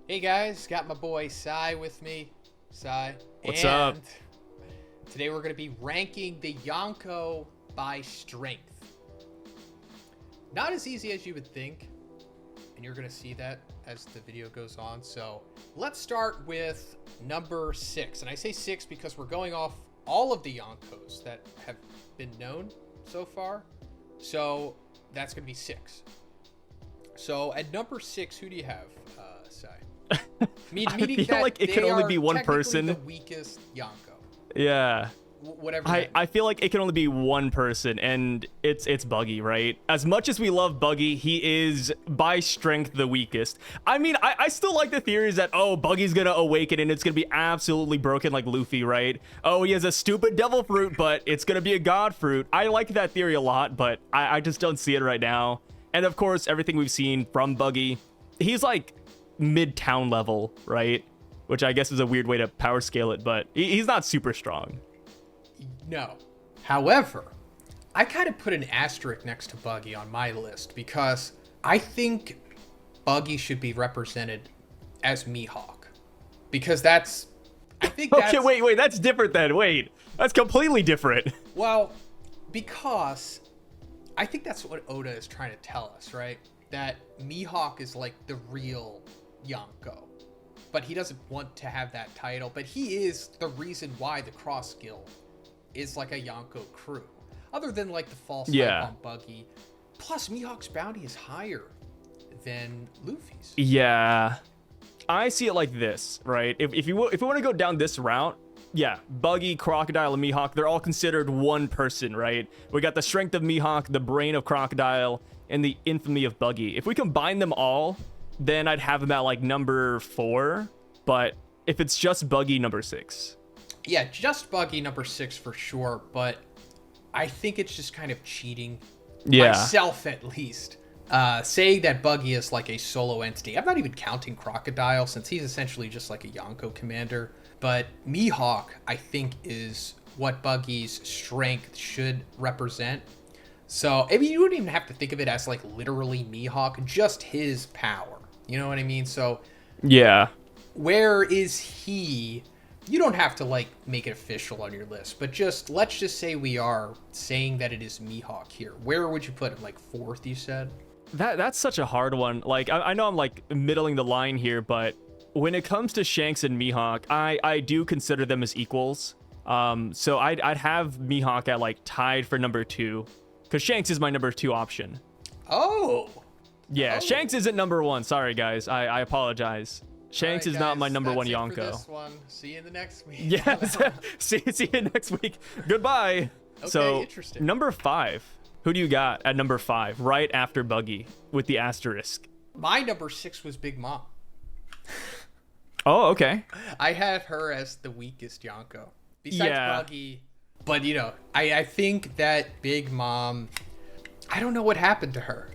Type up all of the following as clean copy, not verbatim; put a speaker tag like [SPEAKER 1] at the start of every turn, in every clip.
[SPEAKER 1] Hey guys, got my boy Sai with me. Sai.
[SPEAKER 2] What's
[SPEAKER 1] and
[SPEAKER 2] up?
[SPEAKER 1] Today we're going to be ranking the Yonko by strength. Not as easy as you would think, and you're going to see that as the video goes on. So let's start with number 6. And I say 6 because we're going off all of the Yonkos that have been known so far. So that's going to be 6. So at number 6, who do you have, Sai?
[SPEAKER 2] I feel like it can only be one person.
[SPEAKER 1] The weakest Yonko.
[SPEAKER 2] Yeah.
[SPEAKER 1] Whatever.
[SPEAKER 2] I feel like it can only be one person, and it's Buggy, right? As much as we love Buggy, he is by strength the weakest. I mean, I still like the theories that, oh, Buggy's gonna awaken and it's gonna be absolutely broken like Luffy, right? Oh, he has a stupid devil fruit, but it's gonna be a god fruit. I like that theory a lot, but I just don't see it right now. And of course, everything we've seen from Buggy, he's like mid-town level, right? Which I guess is a weird way to power scale it, but he's not super strong.
[SPEAKER 1] No. However, I kind of put an asterisk next to Buggy on my list because I think Buggy should be represented as Mihawk. Because that's... I think that's...
[SPEAKER 2] Okay, wait, that's different then. Wait, that's completely different.
[SPEAKER 1] Well, because I think that's what Oda is trying to tell us, right? That Mihawk is like the real Yonko. But he doesn't want to have that title. But he is the reason why the Cross Guild is like a Yonko crew. Other than like the false hype on Buggy. Plus, Mihawk's bounty is higher than Luffy's.
[SPEAKER 2] Yeah. I see it like this, right? If you want to go down this route, yeah, Buggy, Crocodile, and Mihawk, they're all considered one person, right? We got the strength of Mihawk, the brain of Crocodile, and the infamy of Buggy. If we combine them all, then I'd have them at like number 4. But if it's just Buggy, number 6.
[SPEAKER 1] Yeah, just Buggy, number 6 for sure. But I think it's just kind of cheating.
[SPEAKER 2] Yeah.
[SPEAKER 1] Myself, at least. Saying that Buggy is like a solo entity. I'm not even counting Crocodile since he's essentially just like a Yonko commander. But Mihawk, I think, is what Buggy's strength should represent. So, I mean, you wouldn't even have to think of it as like literally Mihawk, just his power. You know what I mean? So,
[SPEAKER 2] yeah.
[SPEAKER 1] Where is he? You don't have to like make it official on your list, but let's just say we are saying that it is Mihawk here. Where would you put him? Like 4th, you said?
[SPEAKER 2] That's such a hard one. Like, I know I'm like middling the line here, but when it comes to Shanks and Mihawk, I do consider them as equals. So I'd have Mihawk at like tied for number 2, because Shanks is my number 2 option.
[SPEAKER 1] Oh.
[SPEAKER 2] Yeah, Shanks isn't number 1. Sorry, guys. I apologize. Shanks is not my number 1 Yonko.
[SPEAKER 1] For this one. See you in the next week.
[SPEAKER 2] Yes. see you next week. Goodbye.
[SPEAKER 1] Okay,
[SPEAKER 2] so,
[SPEAKER 1] interesting.
[SPEAKER 2] Number 5. Who do you got at number 5, right after Buggy, with the asterisk?
[SPEAKER 1] My number 6 was Big Mom.
[SPEAKER 2] Oh, okay.
[SPEAKER 1] I had her as the weakest Yonko. Besides Buggy. But, you know, I think that Big Mom... I don't know what happened to her.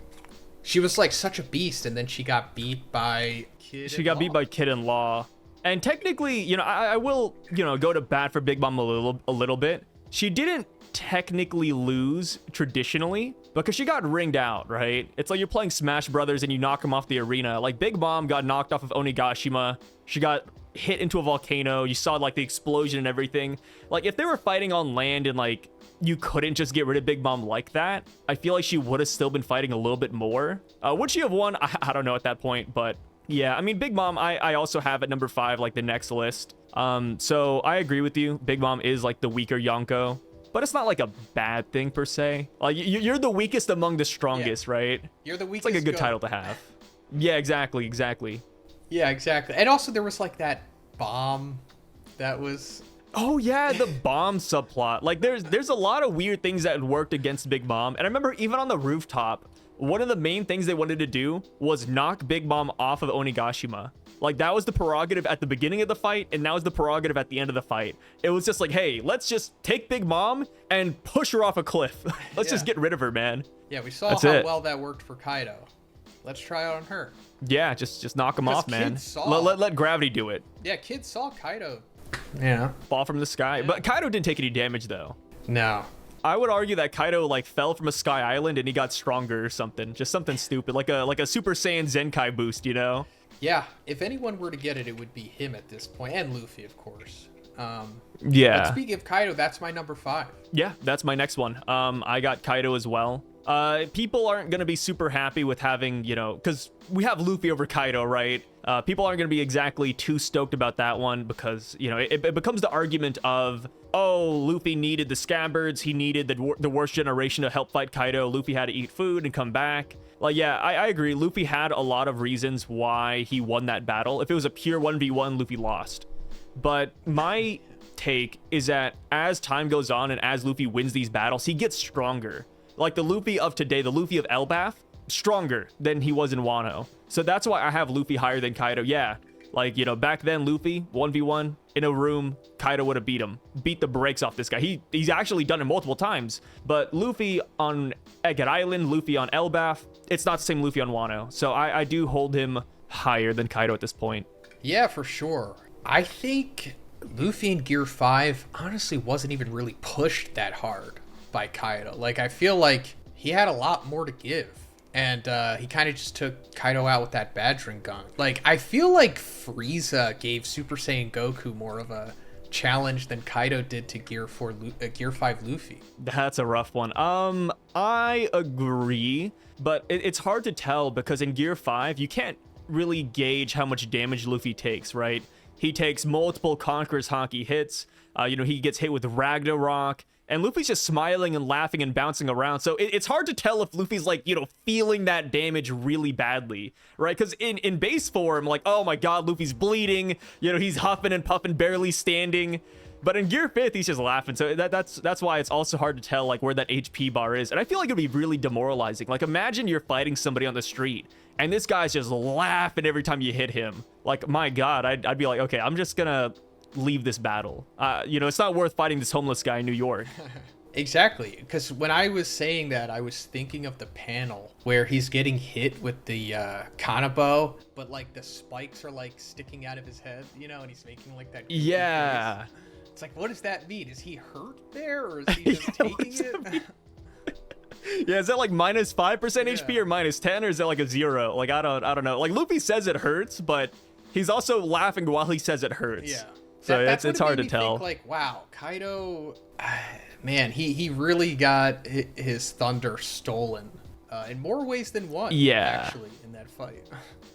[SPEAKER 1] She was like such a beast, and then she got beat by
[SPEAKER 2] beat by Kid in Law. And technically, you know, I will, you know, go to bat for Big Mom a little bit. She didn't technically lose traditionally because she got ringed out, right? It's like you're playing Smash Brothers and you knock them off the arena. Like Big Mom got knocked off of Onigashima. She got hit into a volcano. You saw like the explosion and everything. Like if they were fighting on land and like you couldn't just get rid of Big Mom like that, I feel like she would have still been fighting a little bit more. Would she have won? I don't know at that point, but yeah, I mean, Big Mom, I also have at number 5, like the next list. So I agree with you. Big Mom is like the weaker Yonko, but it's not like a bad thing per se. Like you're the weakest among the strongest, right?
[SPEAKER 1] You're the weakest.
[SPEAKER 2] It's like a good title to have. Yeah, exactly.
[SPEAKER 1] Yeah, exactly. And also there was like that bomb that was...
[SPEAKER 2] Oh yeah, the bomb subplot. Like there's a lot of weird things that worked against Big Mom. And I remember even on the rooftop, one of the main things they wanted to do was knock Big Mom off of Onigashima. Like that was the prerogative at the beginning of the fight, and that was the prerogative at the end of the fight. It was just like, hey, let's just take Big Mom and push her off a cliff. Let's just get rid of her, man.
[SPEAKER 1] Yeah, we saw how well that worked for Kaido. Let's try it on her.
[SPEAKER 2] Yeah, just knock him off, man.
[SPEAKER 1] Saw...
[SPEAKER 2] Let gravity do it.
[SPEAKER 1] Yeah, kids saw Kaido. Yeah.
[SPEAKER 2] Fall from the sky. Yeah. But Kaido didn't take any damage, though.
[SPEAKER 1] No.
[SPEAKER 2] I would argue that Kaido like fell from a sky island and he got stronger or something. Just something stupid, like a Super Saiyan Zenkai boost, you know?
[SPEAKER 1] Yeah, if anyone were to get it, it would be him at this point, and Luffy, of course.
[SPEAKER 2] Yeah.
[SPEAKER 1] But speaking of Kaido, that's my number 5.
[SPEAKER 2] Yeah, that's my next one. I got Kaido as well. People aren't going to be super happy with having, because we have Luffy over Kaido, right? People aren't going to be exactly too stoked about that one because, it becomes the argument of, oh, Luffy needed the scabbards. He needed the worst generation to help fight Kaido. Luffy had to eat food and come back. Like, yeah, I agree. Luffy had a lot of reasons why he won that battle. If it was a pure 1v1, Luffy lost. But my take is that as time goes on and as Luffy wins these battles, he gets stronger. Like the Luffy of today, the Luffy of Elbaf, stronger than he was in Wano. So that's why I have Luffy higher than Kaido. Yeah, like, back then Luffy, 1v1, in a room, Kaido would have beat the brakes off this guy. He's actually done it multiple times. But Luffy on Egghead Island, Luffy on Elbaf, it's not the same Luffy on Wano. So I do hold him higher than Kaido at this point.
[SPEAKER 1] Yeah, for sure. I think Luffy in Gear 5 honestly wasn't even really pushed that hard by Kaido. Like, I feel like he had a lot more to give. And he kind of just took Kaido out with that badgering gun. Like, I feel like Frieza gave Super Saiyan Goku more of a challenge than Kaido did to Gear 5 Luffy.
[SPEAKER 2] That's a rough one. I agree, but it's hard to tell because in Gear 5, you can't really gauge how much damage Luffy takes, right? He takes multiple Conqueror's Haki hits. He gets hit with Ragnarok. And Luffy's just smiling and laughing and bouncing around. So it's hard to tell if Luffy's like, feeling that damage really badly, right? Because in base form, like, oh my God, Luffy's bleeding. He's huffing and puffing, barely standing. But in Gear 5th, he's just laughing. So that's why it's also hard to tell like where that HP bar is. And I feel like it'd be really demoralizing. Like, imagine you're fighting somebody on the street and this guy's just laughing every time you hit him. Like, my God, I'd be like, okay, I'm just gonna leave this battle. It's not worth fighting this homeless guy in New York.
[SPEAKER 1] Exactly, because when I was saying that, I was thinking of the panel where he's getting hit with the Kanabo, but like the spikes are like sticking out of his head, and he's making like that.
[SPEAKER 2] Yeah.
[SPEAKER 1] Face. It's like, what does that mean? Is he hurt there, or is he just taking it?
[SPEAKER 2] Yeah, is that like minus 5% HP or minus 10, or is that like a 0? Like, I don't know. Like, Luffy says it hurts, but he's also laughing while he says it hurts.
[SPEAKER 1] Yeah.
[SPEAKER 2] So it's hard to tell.
[SPEAKER 1] Think, like, wow, Kaido, man, he really got his thunder stolen in more ways than one.
[SPEAKER 2] Yeah,
[SPEAKER 1] actually, in that fight.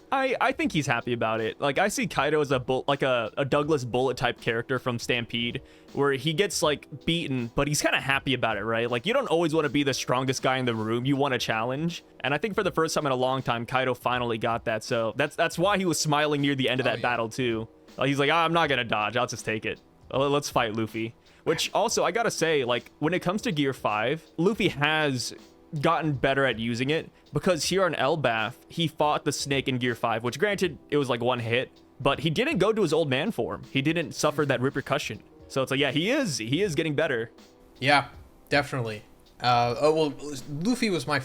[SPEAKER 2] I think he's happy about it. Like, I see Kaido as a Douglas Bullet type character from Stampede, where he gets like beaten, but he's kind of happy about it, right? Like, you don't always want to be the strongest guy in the room. You want a challenge, and I think for the first time in a long time, Kaido finally got that. So that's why he was smiling near the end of that battle too. He's like, I'm not gonna dodge. I'll just take it. Let's fight Luffy. Which also, I gotta say, like, when it comes to Gear 5, Luffy has gotten better at using it because here on Elbaf, he fought the snake in Gear 5, which granted, it was like one hit, but he didn't go to his old man form. He didn't suffer that repercussion. So it's like, yeah, he is getting better.
[SPEAKER 1] Yeah, definitely. Luffy was my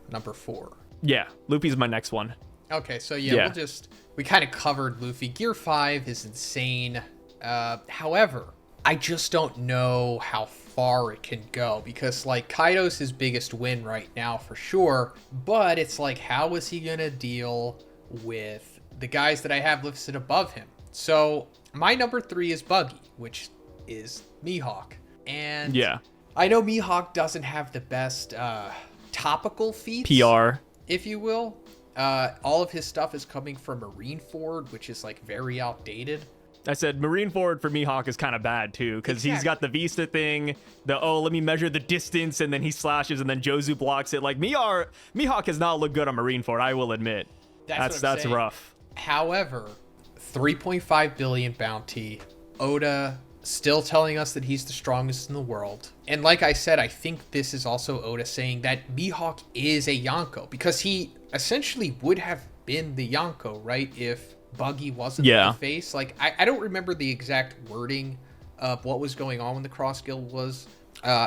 [SPEAKER 1] number 4.
[SPEAKER 2] Yeah, Luffy's my next one.
[SPEAKER 1] Okay, so yeah. We kind of covered Luffy. Gear 5 is insane. However, I just don't know how far it can go because, like, Kaido's his biggest win right now for sure, but it's like, how is he gonna deal with the guys that I have listed above him? So my number 3 is Buggy, which is Mihawk. And
[SPEAKER 2] yeah,
[SPEAKER 1] I know Mihawk doesn't have the best topical feats,
[SPEAKER 2] PR,
[SPEAKER 1] if you will. All of his stuff is coming from Marineford, which is like very outdated.
[SPEAKER 2] I said Marineford for Mihawk is kind of bad too, because he's got the Vista thing, let me measure the distance, and then he slashes, and then Jozu blocks it. Like, Mihawk has not looked good on Marineford, I will admit. That's rough.
[SPEAKER 1] However, 3.5 billion bounty, Oda still telling us that he's the strongest in the world. And like I said, I think this is also Oda saying that Mihawk is a Yonko, because he essentially would have been the Yonko, right, if Buggy wasn't the face. Like, I don't remember the exact wording of what was going on when the Cross Guild was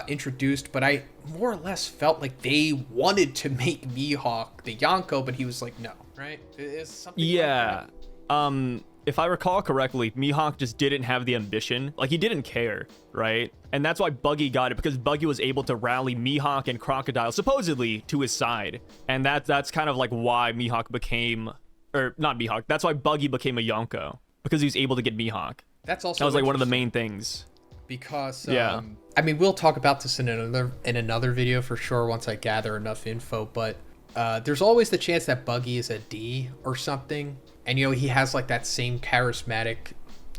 [SPEAKER 1] introduced, but I more or less felt like they wanted to make Mihawk the Yonko, but he was like, no, right? It's something like that.
[SPEAKER 2] If I recall correctly, Mihawk just didn't have the ambition. Like, he didn't care, right? And that's why Buggy got it, because Buggy was able to rally Mihawk and Crocodile, supposedly, to his side. And that's kind of like why Mihawk became or not Mihawk. That's why Buggy became a Yonko, because he was able to get Mihawk.
[SPEAKER 1] That's also
[SPEAKER 2] That was like one of the main things.
[SPEAKER 1] Because
[SPEAKER 2] Yeah.
[SPEAKER 1] I mean, we'll talk about this in another video for sure once I gather enough info, but there's always the chance that Buggy is a D or something, and he has like that same charismatic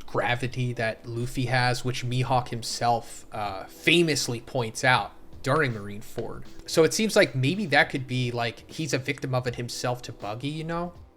[SPEAKER 1] gravity that Luffy has, which Mihawk himself famously points out during Marineford. So it seems like maybe that could be like he's a victim of it himself to Buggy,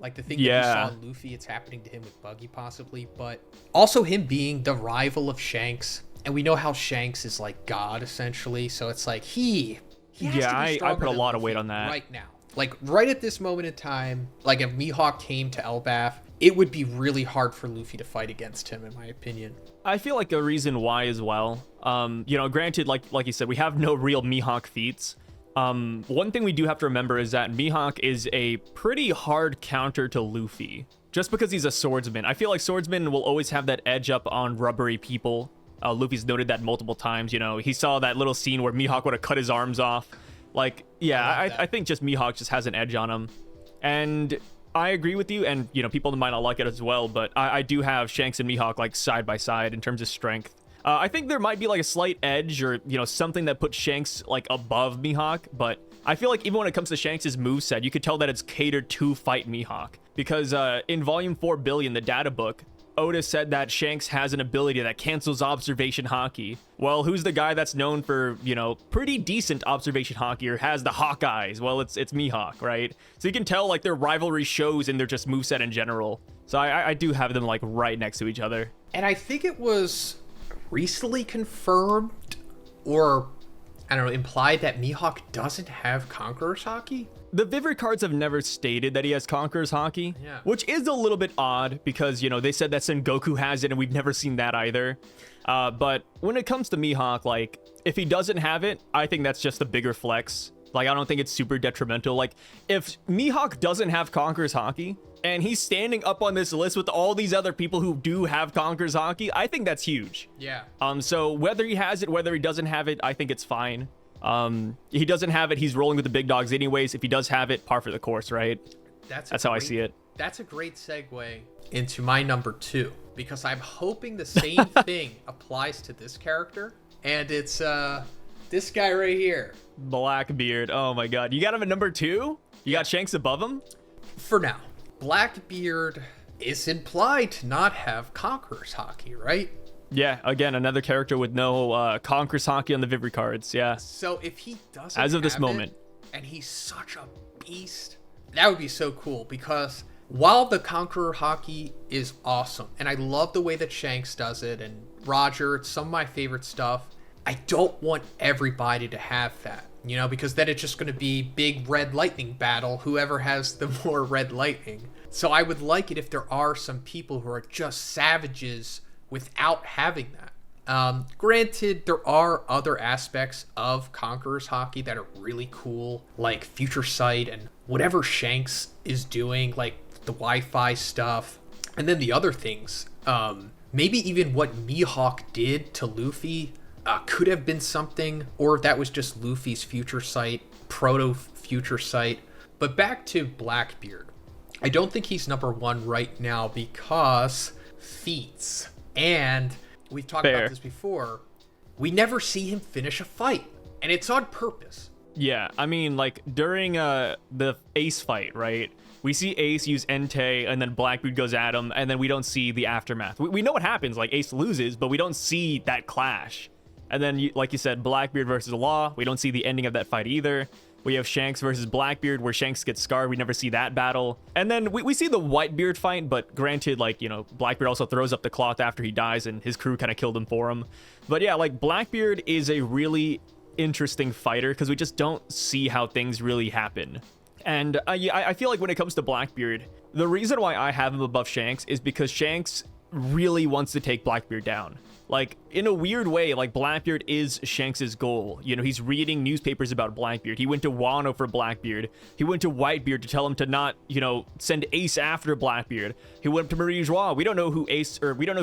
[SPEAKER 1] like the thing that we saw in Luffy, it's happening to him with Buggy possibly, but also him being the rival of Shanks, and we know how Shanks is like God essentially, so it's like he has to be
[SPEAKER 2] I
[SPEAKER 1] stronger
[SPEAKER 2] put a
[SPEAKER 1] than
[SPEAKER 2] lot of
[SPEAKER 1] Luffy
[SPEAKER 2] weight on that
[SPEAKER 1] right now. Like right at this moment in time, like if Mihawk came to Elbaf, it would be really hard for Luffy to fight against him, in my opinion.
[SPEAKER 2] I feel like a reason why as well. Granted, like you said, we have no real Mihawk feats. One thing we do have to remember is that Mihawk is a pretty hard counter to Luffy, just because he's a swordsman. I feel like swordsmen will always have that edge up on rubbery people. Luffy's noted that multiple times. He saw that little scene where Mihawk would have cut his arms off. Like, yeah, I think just Mihawk just has an edge on him. And I agree with you, and people might not like it as well, but I do have Shanks and Mihawk like side by side in terms of strength. I think there might be like a slight edge or something that puts Shanks like above Mihawk, but I feel like even when it comes to Shanks' moveset, you could tell that it's catered to fight Mihawk, because in Volume 4 Billion, the data book, Oda said that Shanks has an ability that cancels observation haki. Well, who's the guy that's known for, pretty decent observation haki or has the hawk eyes? Well, it's Mihawk, right? So you can tell like their rivalry shows in their just moveset in general. So I do have them like right next to each other.
[SPEAKER 1] And I think it was recently confirmed or, I don't know, implied that Mihawk doesn't have Conqueror's haki.
[SPEAKER 2] The Vivid cards have never stated that he has Conqueror's haki,
[SPEAKER 1] Yeah.
[SPEAKER 2] which is a little bit odd because, they said that Sengoku has it and we've never seen that either. But when it comes to Mihawk, like, if he doesn't have it, I think that's just a bigger flex. Like, I don't think it's super detrimental. Like, if Mihawk doesn't have Conqueror's haki and he's standing up on this list with all these other people who do have Conqueror's haki, I think that's huge.
[SPEAKER 1] Yeah.
[SPEAKER 2] So whether he has it, whether he doesn't have it, I think it's fine. He doesn't have it, he's rolling with the big dogs anyways. If he does have it, par for the course, right? That's how I see it.
[SPEAKER 1] That's a great segue into my number 2, because I'm hoping the same thing applies to this character, and it's this guy right here.
[SPEAKER 2] Blackbeard. Oh my god. You got him at number 2? You got Shanks above him?
[SPEAKER 1] For now. Blackbeard is implied to not have Conqueror's haki, right?
[SPEAKER 2] Yeah, again, another character with no Conqueror's haki on the Vivri cards. Yeah.
[SPEAKER 1] So if he doesn't
[SPEAKER 2] as of this
[SPEAKER 1] have
[SPEAKER 2] moment,
[SPEAKER 1] it, and he's such a beast, that would be so cool, because while the Conqueror haki is awesome, and I love the way that Shanks does it, and Roger, it's some of my favorite stuff, I don't want everybody to have that, because then it's just going to be big red lightning battle, whoever has the more red lightning. So I would like it if there are some people who are just savages without having that. Granted, there are other aspects of Conqueror's haki that are really cool, like Future Sight and whatever Shanks is doing, like the Wi-Fi stuff. And then the other things, maybe even what Mihawk did to Luffy could have been something, or if that was just Luffy's Future Sight, proto-Future Sight. But back to Blackbeard. I don't think he's number 1 right now because feats. And we've talked about this before. We never see him finish a fight, and it's on purpose.
[SPEAKER 2] Yeah, I mean, like during the Ace fight, right? We see Ace use Entei, and then Blackbeard goes at him, and then we don't see the aftermath. We know what happens, like Ace loses, but we don't see that clash. And then, like you said, Blackbeard versus Law, we don't see the ending of that fight either. We have Shanks versus Blackbeard, where Shanks gets scarred. We never see that battle. And then we see the Whitebeard fight, but granted, like, Blackbeard also throws up the cloth after he dies, and his crew kind of killed him for him. But yeah, like, Blackbeard is a really interesting fighter, because we just don't see how things really happen. And I feel like when it comes to Blackbeard, the reason why I have him above Shanks is because Shanks really wants to take Blackbeard down. Like, in a weird way, like, Blackbeard is Shanks' goal. He's reading newspapers about Blackbeard. He went to Wano for Blackbeard. He went to Whitebeard to tell him to not, send Ace after Blackbeard. He went to Marie Joie. We don't know who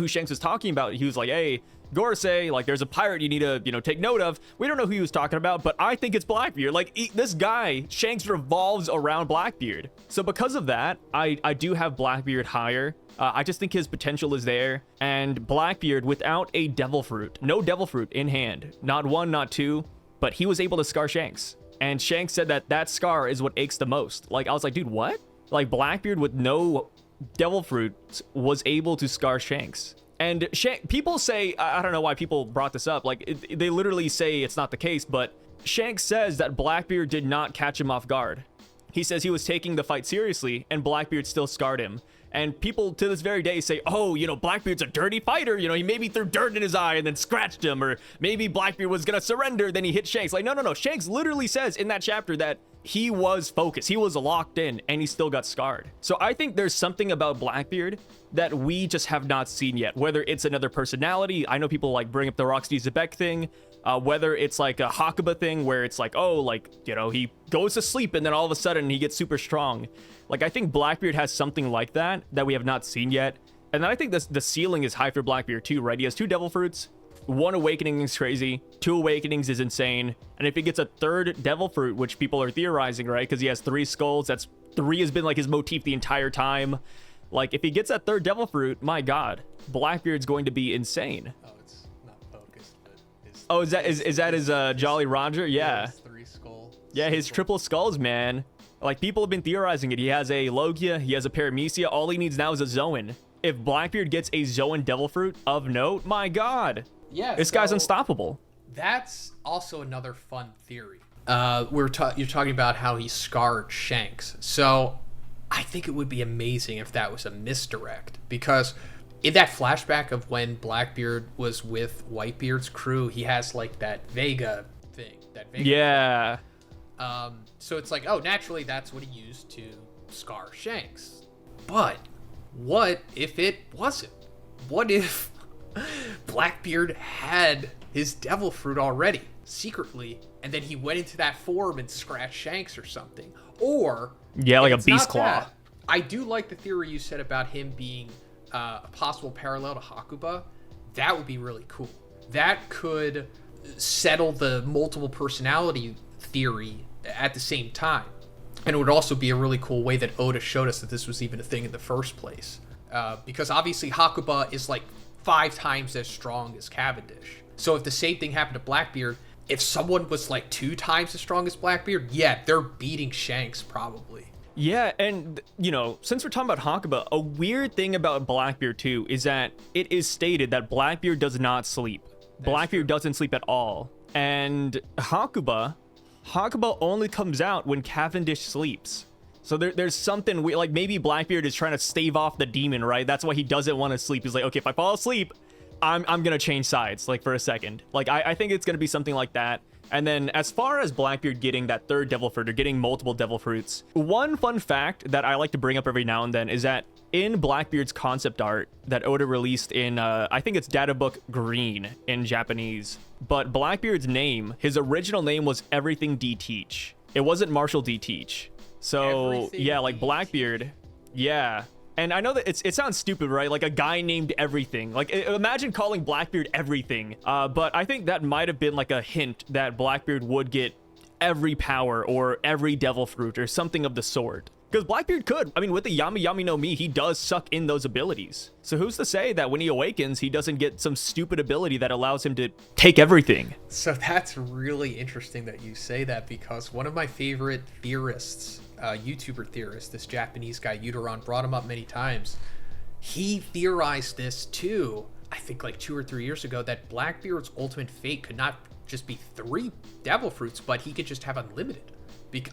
[SPEAKER 2] Shanks was talking about. He was like, hey, Gorosei, like, there's a pirate you need to, take note of. We don't know who he was talking about, but I think it's Blackbeard. Like, this guy, Shanks, revolves around Blackbeard. So because of that, I do have Blackbeard higher. I just think his potential is there. And Blackbeard, without a devil fruit, no devil fruit in hand, not one, not two, but he was able to scar Shanks. And Shanks said that that scar is what aches the most. Like, I was like, dude, what? Like, Blackbeard with no devil fruit was able to scar Shanks. And people say, I don't know why people brought this up. Like, they literally say it's not the case, but Shanks says that Blackbeard did not catch him off guard. He says he was taking the fight seriously, and Blackbeard still scarred him. And people to this very day say, oh, you know, Blackbeard's a dirty fighter. You know, he maybe threw dirt in his eye and then scratched him. Or maybe Blackbeard was going to surrender, then he hit Shanks. Like, no. Shanks literally says in that chapter that he was focused. He was locked in, and he still got scarred. So I think there's something about Blackbeard that we just have not seen yet. Whether it's another personality. I know people like bring up the Roxy Zebek thing. Whether it's like a Hakuba thing where it's like, oh, like, you know, he goes to sleep and then all of a sudden he gets super strong. Like, I think Blackbeard has something like that we have not seen yet. And then I think the ceiling is high for Blackbeard too, right? He has 2 devil fruits. 1 awakening is crazy. 2 awakenings is insane. And if he gets a 3rd devil fruit, which people are theorizing, right? Because he has 3 skulls. That's 3 has been like his motif the entire time. Like, if he gets that 3rd devil fruit, my God, Blackbeard's going to be insane.
[SPEAKER 1] Oh, it's not focused, but his,
[SPEAKER 2] oh, is that his Jolly Roger? Yeah.
[SPEAKER 1] His 3 skull.
[SPEAKER 2] Yeah, his triple skulls, man. Like, people have been theorizing it. He has a Logia, he has a Paramecia. All he needs now is a Zoan. If Blackbeard gets a Zoan devil fruit of note, my God.
[SPEAKER 1] Yeah,
[SPEAKER 2] this guy's unstoppable.
[SPEAKER 1] That's also another fun theory. You're talking about how he scarred Shanks. So I think it would be amazing if that was a misdirect, because in that flashback of when Blackbeard was with Whitebeard's crew, he has like that Vega thing.
[SPEAKER 2] Yeah.
[SPEAKER 1] So it's like, oh, naturally that's what he used to scar Shanks. But what if it wasn't? What if Blackbeard had his devil fruit already secretly, and then he went into that form and scratched Shanks or something? Or
[SPEAKER 2] yeah, like a beast claw.
[SPEAKER 1] That, I do like the theory you said about him being a possible parallel to Hakuba. That would be really cool. That could settle the multiple personality theory at the same time. And it would also be a really cool way that Oda showed us that this was even a thing in the first place. Because obviously Hakuba is like 5 times as strong as Cavendish. So if the same thing happened to Blackbeard, if someone was like 2 times as strong as Blackbeard, yeah, they're beating Shanks probably.
[SPEAKER 2] Yeah, and, you know, since we're talking about Hakuba, a weird thing about Blackbeard, too, is that it is stated that Blackbeard does not sleep. Blackbeard doesn't sleep at all. And Hakuba only comes out when Cavendish sleeps. So there's something weird, like maybe Blackbeard is trying to stave off the demon, right? That's why he doesn't want to sleep. He's like, okay, if I fall asleep, I'm going to change sides, like, for a second. Like, I think it's going to be something like that. And then as far as Blackbeard getting that 3rd devil fruit or getting multiple devil fruits, one fun fact that I like to bring up every now and then is that in Blackbeard's concept art that Oda released in, I think it's Data Book Green in Japanese, but Blackbeard's name, his original name was Everything D Teach. It wasn't Marshall D Teach. So, Everything yeah, like Blackbeard, yeah. And I know that it sounds stupid, right? Like a guy named Everything. Like, imagine calling Blackbeard Everything. But I think that might have been like a hint that Blackbeard would get every power or every devil fruit or something of the sort. Because Blackbeard could. I mean, with the Yami Yami no Mi, he does suck in those abilities. So who's to say that when he awakens, he doesn't get some stupid ability that allows him to take everything?
[SPEAKER 1] So that's really interesting that you say that, because one of my favorite theorists, YouTuber theorist, this Japanese guy, Yudoron, brought him up many times. He theorized this too, I think like 2 or 3 years ago, that Blackbeard's ultimate fate could not just be 3 devil fruits, but he could just have unlimited.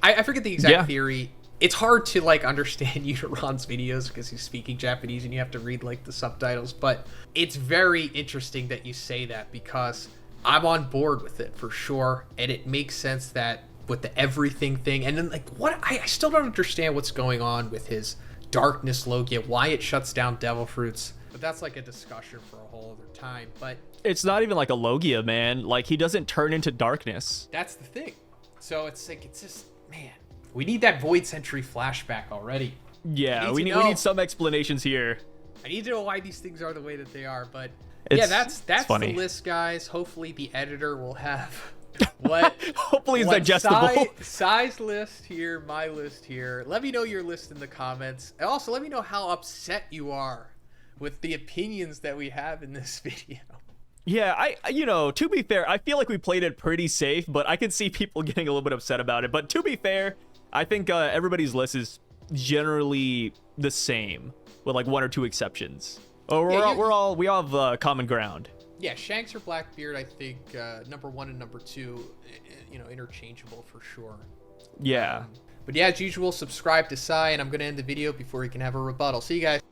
[SPEAKER 1] I forget the exact theory. It's hard to like understand Yudoron's videos because he's speaking Japanese and you have to read like the subtitles, but it's very interesting that you say that, because I'm on board with it for sure. And it makes sense that with the everything thing, and then like what I still don't understand what's going on with his darkness Logia, why it shuts down devil fruits, but that's like a discussion for a whole other time. But
[SPEAKER 2] it's not even like a Logia, man. Like, he doesn't turn into darkness.
[SPEAKER 1] That's the thing. So it's like, it's just, man, we need that Void Century flashback already.
[SPEAKER 2] Yeah, we need some explanations here.
[SPEAKER 1] I need to know why these things are the way that they are, but
[SPEAKER 2] yeah,
[SPEAKER 1] that's
[SPEAKER 2] funny.
[SPEAKER 1] the list, guys. Hopefully the editor will have what
[SPEAKER 2] Hopefully it's
[SPEAKER 1] what
[SPEAKER 2] digestible.
[SPEAKER 1] Sai's list here, my list here. Let me know your list in the comments. And also let me know how upset you are with the opinions that we have in this video.
[SPEAKER 2] Yeah, to be fair, I feel like we played it pretty safe, but I can see people getting a little bit upset about it. But to be fair, I think everybody's list is generally the same, with like one or two exceptions. Oh, we all have common ground.
[SPEAKER 1] Yeah, Shanks or Blackbeard, I think number 1 and number 2, interchangeable for sure.
[SPEAKER 2] Yeah.
[SPEAKER 1] But yeah, as usual, subscribe to Sai, and I'm going to end the video before he can have a rebuttal. See you guys.